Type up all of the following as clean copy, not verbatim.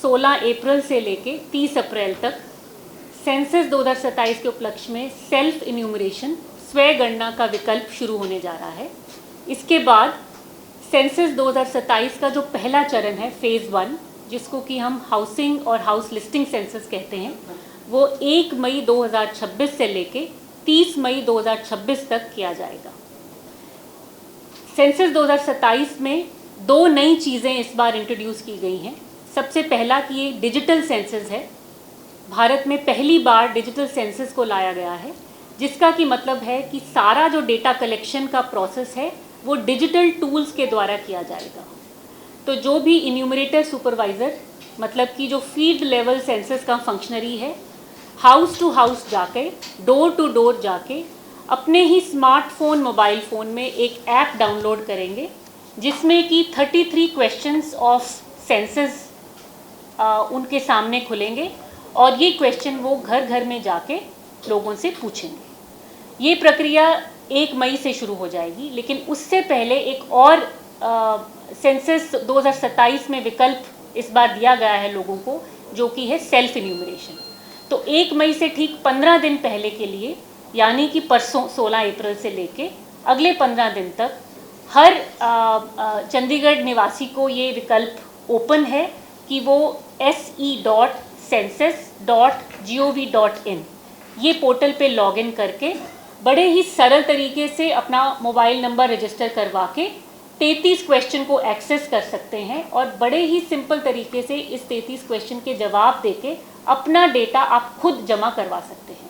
16 अप्रैल से लेके 30 अप्रैल तक सेंसस 2027 के उपलक्ष्य में सेल्फ इन्यूमरेशन स्वयं गणना का विकल्प शुरू होने जा रहा है। इसके बाद सेंसस 2027 का जो पहला चरण है फेज़ 1, जिसको कि हम हाउसिंग और हाउस लिस्टिंग सेंसस कहते हैं, वो 1 मई 2026 से लेके 30 मई 2026 तक किया जाएगा। सेंसस 2027 में 2 नई चीज़ें इस बार इंट्रोड्यूस की गई हैं। सबसे पहला कि ये डिजिटल सेंसस है। भारत में पहली बार डिजिटल सेंसस को लाया गया है, जिसका कि मतलब है कि सारा जो डेटा कलेक्शन का प्रोसेस है वो डिजिटल टूल्स के द्वारा किया जाएगा। तो जो भी इन्यूमरेटर सुपरवाइज़र, मतलब कि जो फील्ड लेवल सेंसस का फंक्शनरी है, हाउस टू हाउस जाके, डोर टू डोर जाके अपने ही स्मार्टफोन मोबाइल फ़ोन में एक ऐप डाउनलोड करेंगे, जिसमें कि 33 क्वेश्चंस ऑफ सेंसस उनके सामने खुलेंगे और ये क्वेश्चन वो घर घर में जाके लोगों से पूछेंगे। ये प्रक्रिया 1 मई से शुरू हो जाएगी, लेकिन उससे पहले एक और सेंसस 2027 में विकल्प इस बार दिया गया है लोगों को, जो कि है सेल्फ इन्यूमरेशन। तो 1 मई से ठीक 15 दिन पहले के लिए, यानी कि परसों 16 अप्रैल से लेके अगले 15 दिन तक हर चंडीगढ़ निवासी को ये विकल्प ओपन है कि वो se.census.gov.in ये पोर्टल पे लॉगिन करके बड़े ही सरल तरीके से अपना मोबाइल नंबर रजिस्टर करवा के 33 क्वेश्चन को एक्सेस कर सकते हैं और बड़े ही सिंपल तरीके से इस 33 क्वेश्चन के जवाब देके अपना डेटा आप खुद जमा करवा सकते हैं।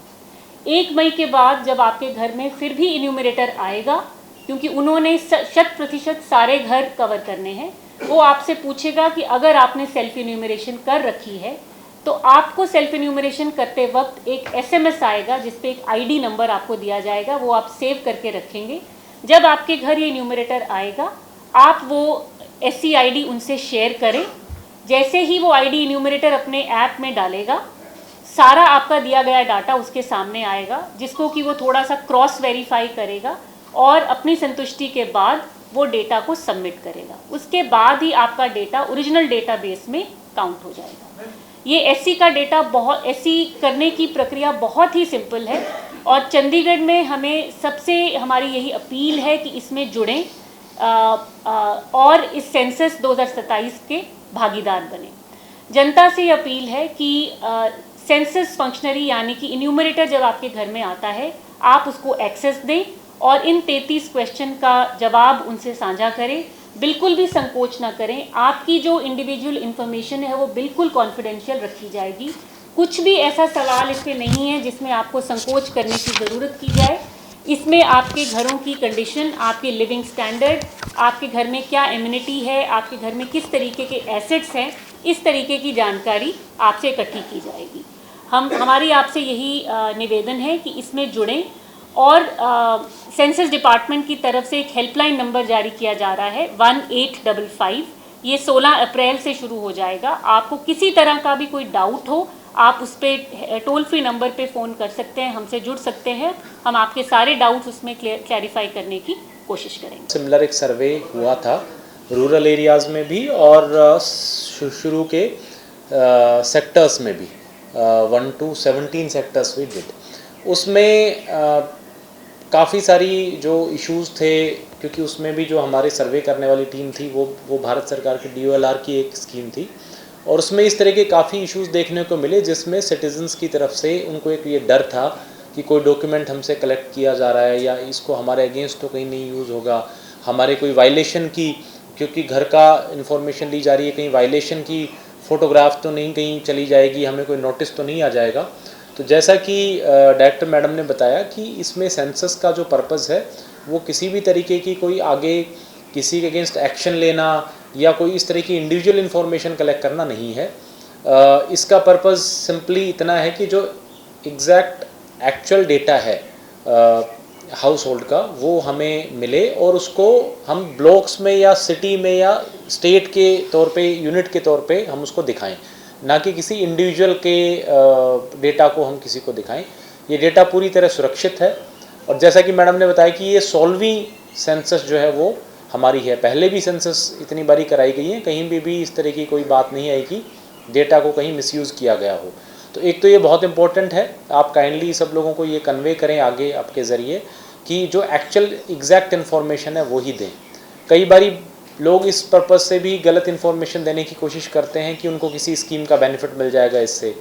1 मई के बाद जब आपके घर में फिर भी इन्यूमरेटर आएगा, क्योंकि उन्होंने 100% सारे घर कवर करने हैं, वो आपसे पूछेगा कि अगर आपने सेल्फ इन्यूमरेशन कर रखी है तो आपको सेल्फ इन्यूमरेशन करते वक्त एक SMS आएगा, जिस पे एक ID नंबर आपको दिया जाएगा, वो आप सेव करके रखेंगे। जब आपके घर ये इन्यूमरेटर आएगा, आप वो SCID उनसे शेयर करें। जैसे ही वो ID इन्यूमरेटर अपने ऐप में डालेगा, सारा आपका दिया गया डाटा उसके सामने आएगा, जिसको कि वो थोड़ा सा क्रॉस वेरीफाई करेगा और अपनी संतुष्टि के बाद वो डेटा को सबमिट करेगा। उसके बाद ही आपका डेटा ओरिजिनल डेटाबेस में काउंट हो जाएगा। ये SC का डेटा SC करने की प्रक्रिया बहुत ही सिंपल है और चंडीगढ़ में हमें सबसे हमारी यही अपील है कि इसमें जुड़ें और इस सेंसस 2027 के भागीदार बने। जनता से अपील है कि सेंसस फंक्शनरी यानी कि इन्यूमरेटर जब आपके घर में आता है, आप उसको एक्सेस दें और इन 33 क्वेश्चन का जवाब उनसे साझा करें। बिल्कुल भी संकोच ना करें। आपकी जो इंडिविजुअल इन्फॉर्मेशन है वो बिल्कुल कॉन्फिडेंशियल रखी जाएगी। कुछ भी ऐसा सवाल इसमें नहीं है जिसमें आपको संकोच करने की ज़रूरत की जाए। इसमें आपके घरों की कंडीशन, आपके लिविंग स्टैंडर्ड, आपके घर में क्या इम्यूनिटी है, आपके घर में किस तरीके के एसेट्स हैं, इस तरीके की जानकारी आपसे इकट्ठी की जाएगी। हमारी आपसे यही निवेदन है कि इसमें जुड़ें और सेंसस डिपार्टमेंट की तरफ से एक हेल्पलाइन नंबर जारी किया जा रहा है 1855। ये 16 अप्रैल से शुरू हो जाएगा। आपको किसी तरह का भी कोई डाउट हो, आप उस पर टोल फ्री नंबर पे फ़ोन कर सकते हैं, हमसे जुड़ सकते हैं। हम आपके सारे डाउट्स उसमें क्लैरिफाई करने की कोशिश करेंगे। सिमिलर एक सर्वे हुआ था रूरल एरियाज़ में भी और शुरू के सेक्टर्स में भी 1 to 17 सेक्टर्स वी डिड। उसमें काफ़ी सारी जो इश्यूज़ थे, क्योंकि उसमें भी जो हमारे सर्वे करने वाली टीम थी वो भारत सरकार की DOLR की एक स्कीम थी और उसमें इस तरह के काफ़ी इश्यूज़ देखने को मिले, जिसमें सिटीजन्स की तरफ से उनको एक ये डर था कि कोई डॉक्यूमेंट हमसे कलेक्ट किया जा रहा है या इसको हमारे अगेंस्ट तो कहीं नहीं यूज़ होगा, हमारे कोई वायलेशन की, क्योंकि घर का इन्फॉर्मेशन ली जा रही है, कहीं वायलेशन की फ़ोटोग्राफ तो नहीं कहीं चली जाएगी, हमें कोई नोटिस तो नहीं आ जाएगा। तो जैसा कि डायरेक्टर मैडम ने बताया कि इसमें सेंसस का जो पर्पज़ है वो किसी भी तरीके की कोई आगे किसी के अगेंस्ट एक्शन लेना या कोई इस तरह की इंडिविजुअल इन्फॉर्मेशन कलेक्ट करना नहीं है। इसका पर्पज़ सिंपली इतना है कि जो एग्जैक्ट एक्चुअल डेटा है हाउस होल्ड का वो हमें मिले और उसको हम ब्लॉक्स में या सिटी में या स्टेट के तौर पे, यूनिट के तौर पे हम उसको दिखाएं, ना कि किसी इंडिविजुअल के डेटा को हम किसी को दिखाएं। ये डेटा पूरी तरह सुरक्षित है और जैसा कि मैडम ने बताया कि ये 16वीं सेंसस जो है वो हमारी है। पहले भी सेंसस इतनी बारी कराई गई है, कहीं भी इस तरह की कोई बात नहीं आई कि डेटा को कहीं मिसयूज़ किया गया हो। तो एक तो ये बहुत इंपॉर्टेंट है, आप काइंडली सब लोगों को ये कन्वे करें आगे आपके ज़रिए कि जो एक्चुअल एग्जैक्ट इन्फॉर्मेशन है वो ही दें। कई बारी लोग इस पर्पज़ से भी गलत इन्फॉर्मेशन देने की कोशिश करते हैं कि उनको किसी स्कीम का बेनिफिट मिल जाएगा इससे,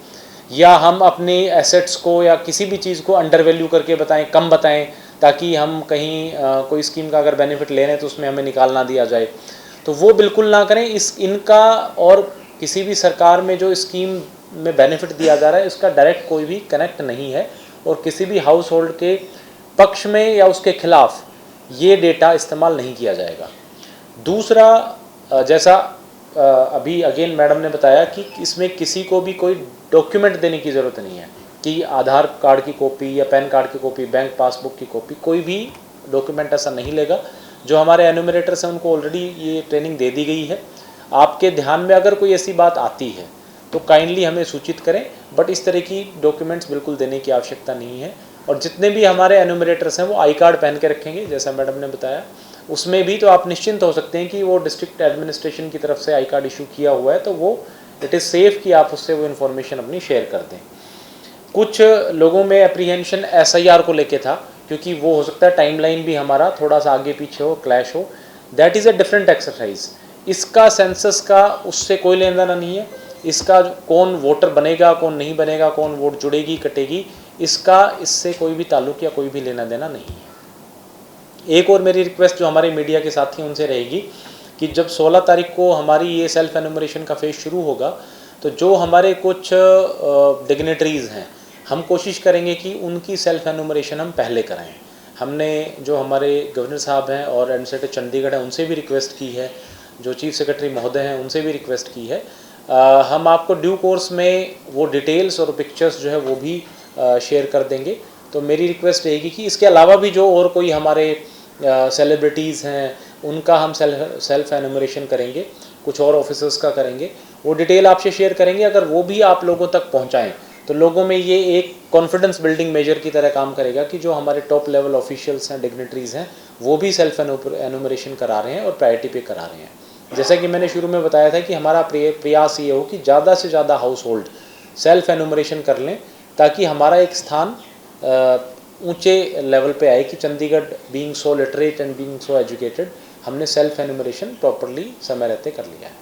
या हम अपने एसेट्स को या किसी भी चीज़ को अंडर वैल्यू करके बताएं, कम बताएं, ताकि हम कहीं कोई स्कीम का अगर बेनिफिट ले रहे हैं तो उसमें हमें निकाल ना दिया जाए। तो वो बिल्कुल ना करें। इनका और किसी भी सरकार में जो स्कीम में बेनिफिट दिया जा रहा है इसका डायरेक्ट कोई भी कनेक्ट नहीं है, और किसी भी हाउस होल्ड के पक्ष में या उसके खिलाफ ये डेटा इस्तेमाल नहीं किया जाएगा। दूसरा, जैसा अभी अगेन मैडम ने बताया कि इसमें किसी को भी कोई डॉक्यूमेंट देने की ज़रूरत नहीं है कि आधार कार्ड की कॉपी या पैन कार्ड की कॉपी, बैंक पासबुक की कॉपी, कोई भी डॉक्यूमेंट ऐसा नहीं लेगा। जो हमारे एनुमरेटर्स हैं उनको ऑलरेडी ये ट्रेनिंग दे दी गई है। आपके ध्यान में अगर कोई ऐसी बात आती है तो काइंडली हमें सूचित करें, बट इस तरह की डॉक्यूमेंट्स बिल्कुल देने की आवश्यकता नहीं है। और जितने भी हमारे एनुमरेटर्स हैं वो आई कार्ड पहन के रखेंगे, जैसा मैडम ने बताया। उसमें भी तो आप निश्चिंत हो सकते हैं कि वो डिस्ट्रिक्ट एडमिनिस्ट्रेशन की तरफ से आई कार्ड इशू किया हुआ है, तो वो इट इज़ सेफ़ कि आप उससे वो इन्फॉर्मेशन अपनी शेयर कर दें। कुछ लोगों में अप्रीहेंशन SIR को लेके था, क्योंकि वो हो सकता है टाइमलाइन भी हमारा थोड़ा सा आगे पीछे हो, क्लैश हो। That is a different exercise. इसका सेंसस का उससे कोई लेना देना नहीं है। इसका कौन वोटर बनेगा, कौन नहीं बनेगा, कौन वोट जुड़ेगी कटेगी, इससे कोई भी ताल्लुक या कोई भी लेना देना नहीं है। एक और मेरी रिक्वेस्ट जो हमारे मीडिया के साथी उनसे रहेगी कि जब 16 तारीख को हमारी ये सेल्फ एनुमरेशन का फेज शुरू होगा, तो जो हमारे कुछ डिग्नेटरीज़ हैं, हम कोशिश करेंगे कि उनकी सेल्फ एनुमरेशन हम पहले कराएं। हमने जो हमारे गवर्नर साहब हैं और एडमिनिस्ट्रेटर चंडीगढ़ है उनसे भी रिक्वेस्ट की है, जो चीफ सेक्रेटरी महोदय हैं उनसे भी रिक्वेस्ट की है। हम आपको ड्यू कोर्स में वो डिटेल्स और पिक्चर्स जो है वो भी शेयर कर देंगे। तो मेरी रिक्वेस्ट रहेगी कि इसके अलावा भी जो और कोई हमारे सेलिब्रिटीज़ हैं उनका हम सेल्फ एनुमरेशन करेंगे, कुछ और ऑफिसर्स का करेंगे, वो डिटेल आपसे शेयर करेंगे। अगर वो भी आप लोगों तक पहुंचाएं तो लोगों में ये एक कॉन्फिडेंस बिल्डिंग मेजर की तरह काम करेगा कि जो हमारे टॉप लेवल ऑफिशियल्स हैं, डिग्नेटरीज़ हैं, वो भी सेल्फ एनुमरेशन करा रहे हैं और प्रायोरिटी पे करा रहे हैं। जैसा कि मैंने शुरू में बताया था कि हमारा प्रयास ये हो कि ज़्यादा से ज़्यादा हाउस होल्ड सेल्फ एनुमरेशन कर लें, ताकि हमारा एक स्थान ऊंचे लेवल पे आए कि Chandigarh being so literate and being so educated, हमने सेल्फ एनुमरेशन प्रॉपरली समय रहते कर लिया है।